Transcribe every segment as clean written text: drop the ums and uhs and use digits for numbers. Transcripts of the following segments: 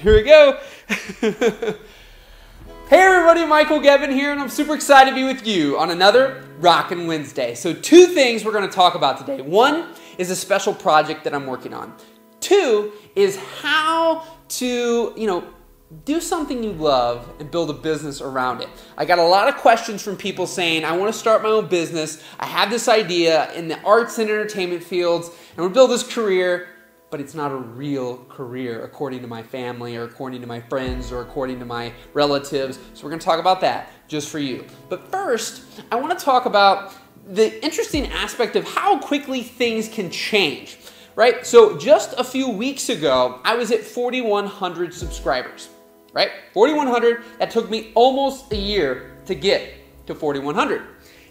Here we go. Hey everybody, Michael Gevin here, and I'm super excited to be with you on another Rockin' Wednesday. So 2 things we're going to talk about today. 1 is a special project that I'm working on. 2 is how to, do something you love and build a business around it. I got a lot of questions from people saying, I want to start my own business. I have this idea in the arts and entertainment fields, and I want to build this career, but it's not a real career according to my family or according to my friends or according to my relatives. So we're going to talk about that just for you. But first, I want to talk about the interesting aspect of how quickly things can change, right? So just a few weeks ago, I was at 4,100 subscribers, right? 4,100, that took me almost a year to get to 4,100.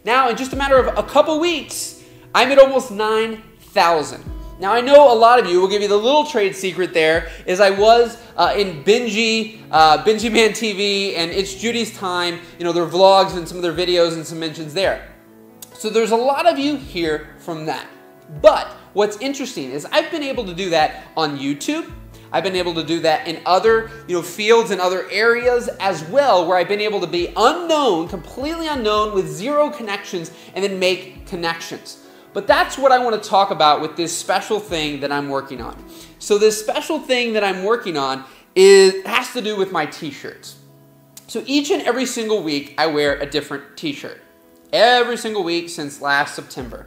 Now, in just a matter of a couple weeks, I'm at almost 9,000. Now, I know a lot of you, will give you the little trade secret there, is I was in Benji Man TV and It's Judy's Time, their vlogs and some of their videos and some mentions there. So there's a lot of you here from that. But what's interesting is I've been able to do that on YouTube. I've been able to do that in other fields and other areas as well, where I've been able to be unknown, completely unknown with 0 connections and then make connections. But that's what I want to talk about with this special thing that I'm working on. So this special thing that I'm working on has to do with my t-shirts. So each and every single week I wear a different t-shirt. Every single week since last September.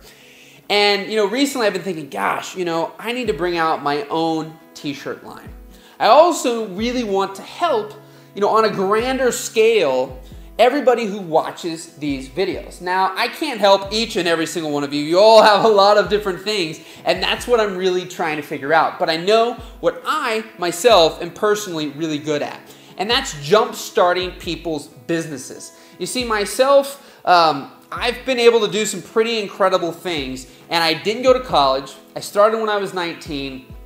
And recently I've been thinking, gosh, I need to bring out my own t-shirt line. I also really want to help, on a grander scale, everybody who watches these videos. Now, I can't help each and every single one of you. You all have a lot of different things, and that's what I'm really trying to figure out. But I know what I, myself, am personally really good at, and that's jump-starting people's businesses. You see, myself, I've been able to do some pretty incredible things, and I didn't go to college. I started when I was 19,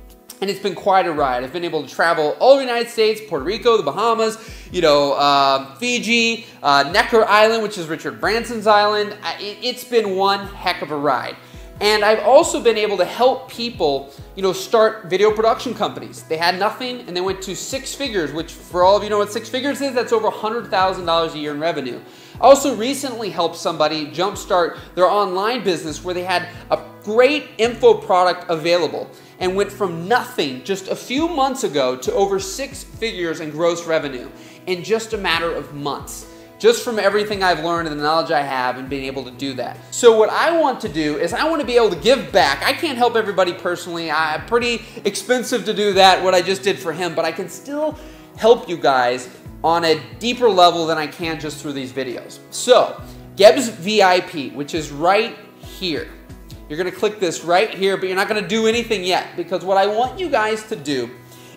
and it's been quite a ride. I've been able to travel all over the United States, Puerto Rico, the Bahamas, Fiji, Necker Island, which is Richard Branson's island. It's been one heck of a ride. And I've also been able to help people, start video production companies. They had nothing, and they went to 6 figures, which for all of you know what 6 figures is, that's over $100,000 a year in revenue. I also recently helped somebody jumpstart their online business where they had a great info product available and went from nothing just a few months ago to over 6 figures in gross revenue in just a matter of months. Just from everything I've learned and the knowledge I have and being able to do that. So what I want to do is I want to be able to give back. I can't help everybody personally. Pretty expensive to do that, what I just did for him, but I can still help you guys on a deeper level than I can just through these videos. So, Geb's VIP, which is right here. You're going to click this right here, but you're not going to do anything yet, because what I want you guys to do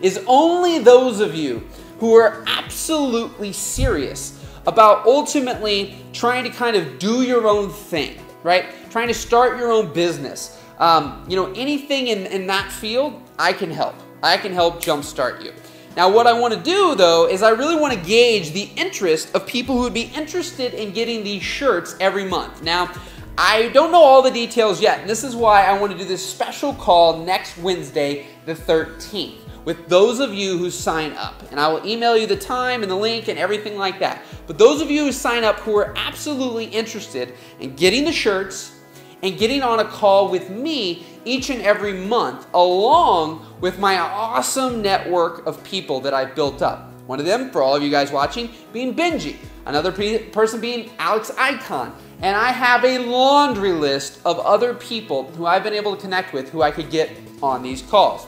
is only those of you who are absolutely serious about ultimately trying to kind of do your own thing, right? Trying to start your own business. Anything in that field, I can help. I can help jumpstart you. Now, what I want to do, though, is I really want to gauge the interest of people who would be interested in getting these shirts every month. Now, I don't know all the details yet, and this is why I want to do this special call next Wednesday, the 13th, with those of you who sign up. And I will email you the time and the link and everything like that. But those of you who sign up who are absolutely interested in getting the shirts and getting on a call with me each and every month, along with my awesome network of people that I've built up. One of them, for all of you guys watching, being Benji. Another person being Alex Icon. And I have a laundry list of other people who I've been able to connect with who I could get on these calls.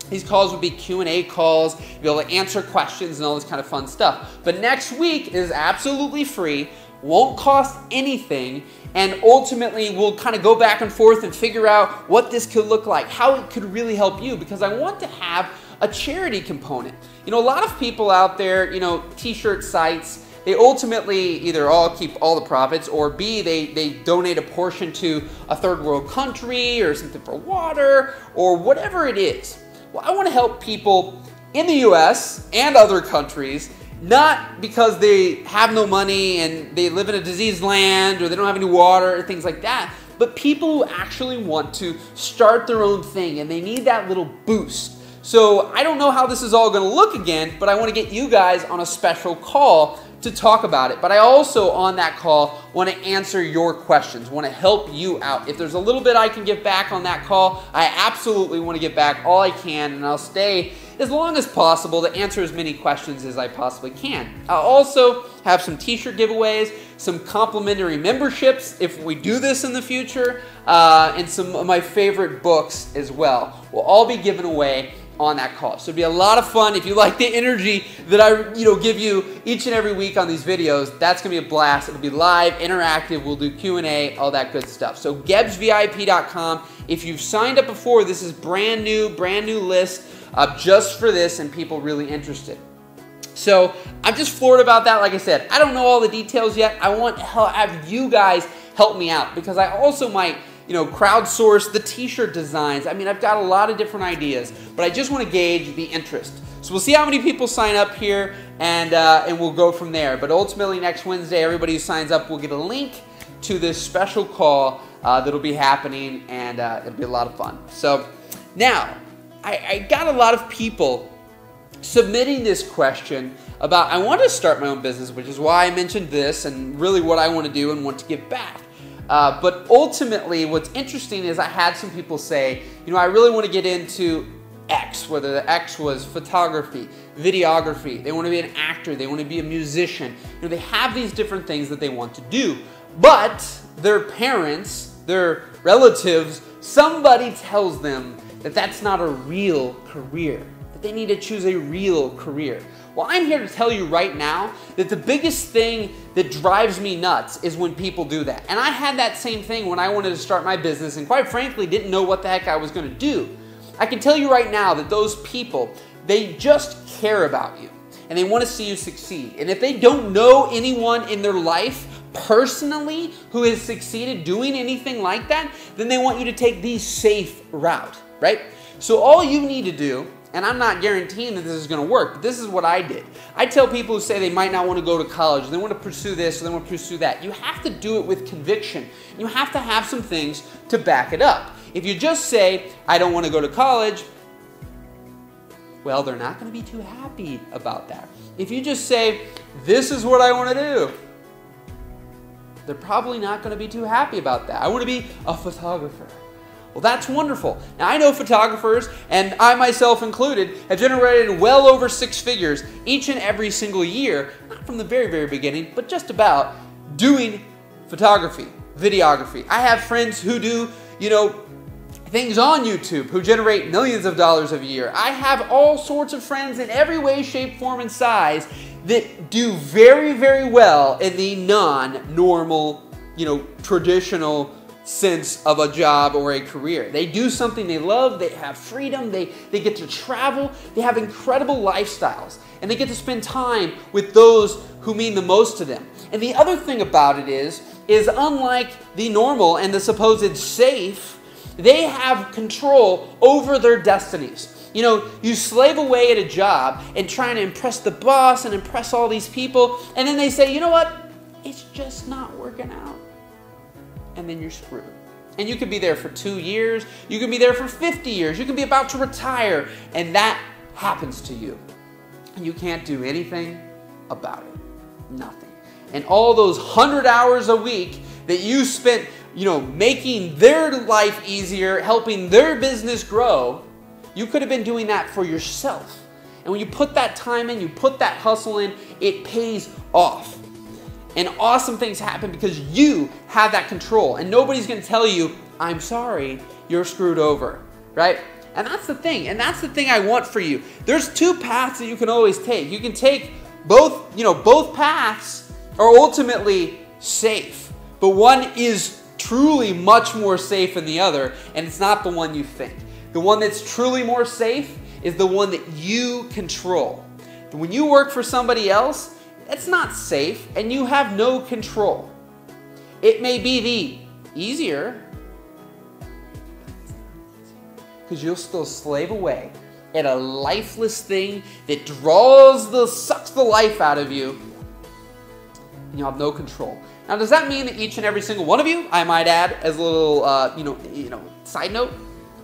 These calls would be Q&A calls, be able to answer questions and all this kind of fun stuff. But next week is absolutely free, won't cost anything, and ultimately we'll kind of go back and forth and figure out what this could look like, how it could really help you, because I want to have a charity component. A lot of people out there, t-shirt sites, they ultimately either all keep all the profits, or B, they donate a portion to a third world country or something for water or whatever it is. Well, I want to help people in the US and other countries, not because they have no money and they live in a diseased land or they don't have any water or things like that, but people who actually want to start their own thing and they need that little boost. So I don't know how this is all going to look again, but I want to get you guys on a special call to talk about it. But I also, on that call, want to answer your questions, want to help you out. If there's a little bit I can give back on that call, I absolutely want to give back all I can, and I'll stay as long as possible to answer as many questions as I possibly can. I'll also have some t-shirt giveaways, some complimentary memberships if we do this in the future, and some of my favorite books as well will all be given away on that call. So it'll be a lot of fun. If you like the energy that I give you each and every week on these videos, that's gonna be a blast. It'll be live, interactive, we'll do Q&A, all that good stuff. So gebsvip.com. If you've signed up before, this is brand new list just for this and people really interested. So I'm just floored about that. Like I said, I don't know all the details yet. I want to have you guys help me out because I also might crowdsource the t-shirt designs. I mean, I've got a lot of different ideas, but I just want to gauge the interest. So we'll see how many people sign up here, and we'll go from there. But ultimately, next Wednesday, everybody who signs up will get a link to this special call that'll be happening, and it'll be a lot of fun. So now, I got a lot of people submitting this question about, I want to start my own business, which is why I mentioned this, and really what I want to do and want to give back. But ultimately, what's interesting is I had some people say, I really want to get into X, whether the X was photography, videography, they want to be an actor, they want to be a musician. They have these different things that they want to do, but their parents, their relatives, somebody tells them that that's not a real career, that they need to choose a real career. Well, I'm here to tell you right now that the biggest thing that drives me nuts is when people do that. And I had that same thing when I wanted to start my business and quite frankly didn't know what the heck I was going to do. I can tell you right now that those people, they just care about you and they want to see you succeed. And if they don't know anyone in their life personally who has succeeded doing anything like that, then they want you to take the safe route, right? So all you need to do, and I'm not guaranteeing that this is going to work, but this is what I did. I tell people who say they might not want to go to college, they want to pursue this, or they want to pursue that. You have to do it with conviction. You have to have some things to back it up. If you just say, I don't want to go to college, well, they're not going to be too happy about that. If you just say, this is what I want to do, they're probably not going to be too happy about that. I want to be a photographer. Well, that's wonderful. Now, I know photographers, and I myself included, have generated well over 6 figures each and every single year, not from the very, very beginning, but just about doing photography, videography. I have friends who do, things on YouTube, who generate millions of dollars a year. I have all sorts of friends in every way, shape, form, and size that do very, very well in the non-normal, traditional sense of a job or a career. They do something they love, they have freedom, they get to travel, they have incredible lifestyles, and they get to spend time with those who mean the most to them. And the other thing about it is unlike the normal and the supposed safe, they have control over their destinies. You slave away at a job and trying to impress the boss and impress all these people, and then they say, you know what? It's just not working out. And then you're screwed. And you could be there for 2 years, you can be there for 50 years, you can be about to retire, and that happens to you. And you can't do anything about it. Nothing. And all those 100 hours a week that you spent, making their life easier, helping their business grow, you could have been doing that for yourself. And when you put that time in, you put that hustle in, it pays off. And awesome things happen because you have that control. And nobody's going to tell you, I'm sorry, you're screwed over, right? And that's the thing. And that's the thing I want for you. There's 2 paths that you can always take. You can take both, both paths are ultimately safe. But one is truly much more safe than the other, and it's not the one you think. The one that's truly more safe is the one that you control. When you work for somebody else, it's not safe, and you have no control. It may be the easier, because you'll still slave away at a lifeless thing that sucks the life out of you, and you'll have no control. Now, does that mean that each and every single one of you, I might add, as a little, side note,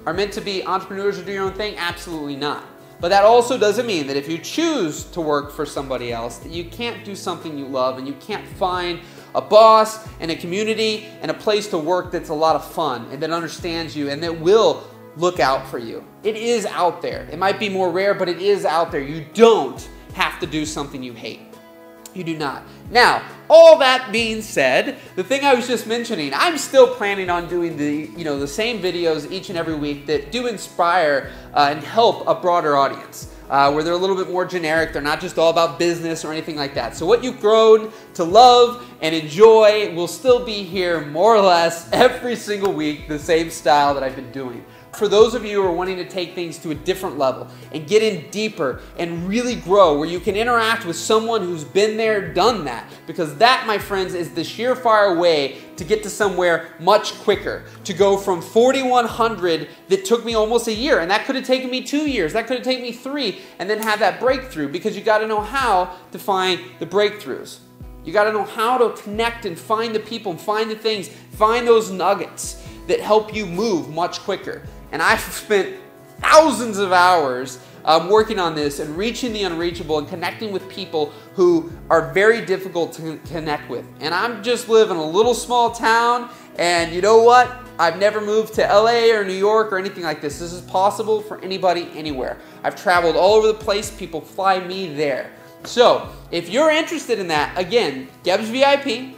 are meant to be entrepreneurs or do your own thing? Absolutely not. But that also doesn't mean that if you choose to work for somebody else, that you can't do something you love and you can't find a boss and a community and a place to work that's a lot of fun and that understands you and that will look out for you. It is out there. It might be more rare, but it is out there. You don't have to do something you hate. You do not. Now, all that being said, the thing I was just mentioning, I'm still planning on doing the same videos each and every week that do inspire and help a broader audience, where they're a little bit more generic. They're not just all about business or anything like that. So what you've grown to love and enjoy will still be here more or less every single week, the same style that I've been doing. For those of you who are wanting to take things to a different level and get in deeper and really grow, where you can interact with someone who's been there, done that, because that, my friends, is the surefire way to get to somewhere much quicker. To go from 4,100 that took me almost a year, and that could have taken me 2 years, that could have taken me 3, and then have that breakthrough, because you got to know how to find the breakthroughs. You got to know how to connect and find the people and find the things, find those nuggets that help you move much quicker. And I've spent thousands of hours working on this and reaching the unreachable and connecting with people who are very difficult to connect with. And I'm just live in a little small town, and you know what? I've never moved to LA or New York or anything like this. This is possible for anybody anywhere. I've traveled all over the place. People fly me there. So if you're interested in that, again, Gebs VIP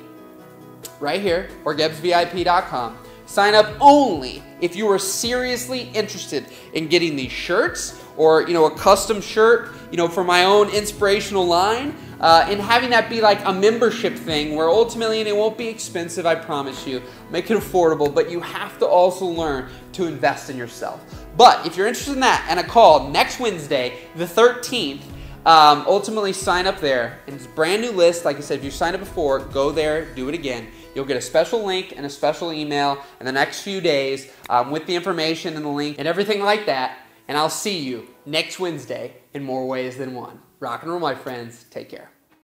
right here, or gebsvip.com. Sign up only if you are seriously interested in getting these shirts, or a custom shirt, for my own inspirational line, and having that be like a membership thing where ultimately, and it won't be expensive, I promise you, make it affordable, but you have to also learn to invest in yourself. But if you're interested in that, and a call next Wednesday, the 13th, ultimately sign up there, and it's a brand new list. Like I said, if you signed up before, go there, do it again. You'll get a special link and a special email in the next few days with the information and the link and everything like that. And I'll see you next Wednesday in more ways than one. Rock and roll, my friends. Take care.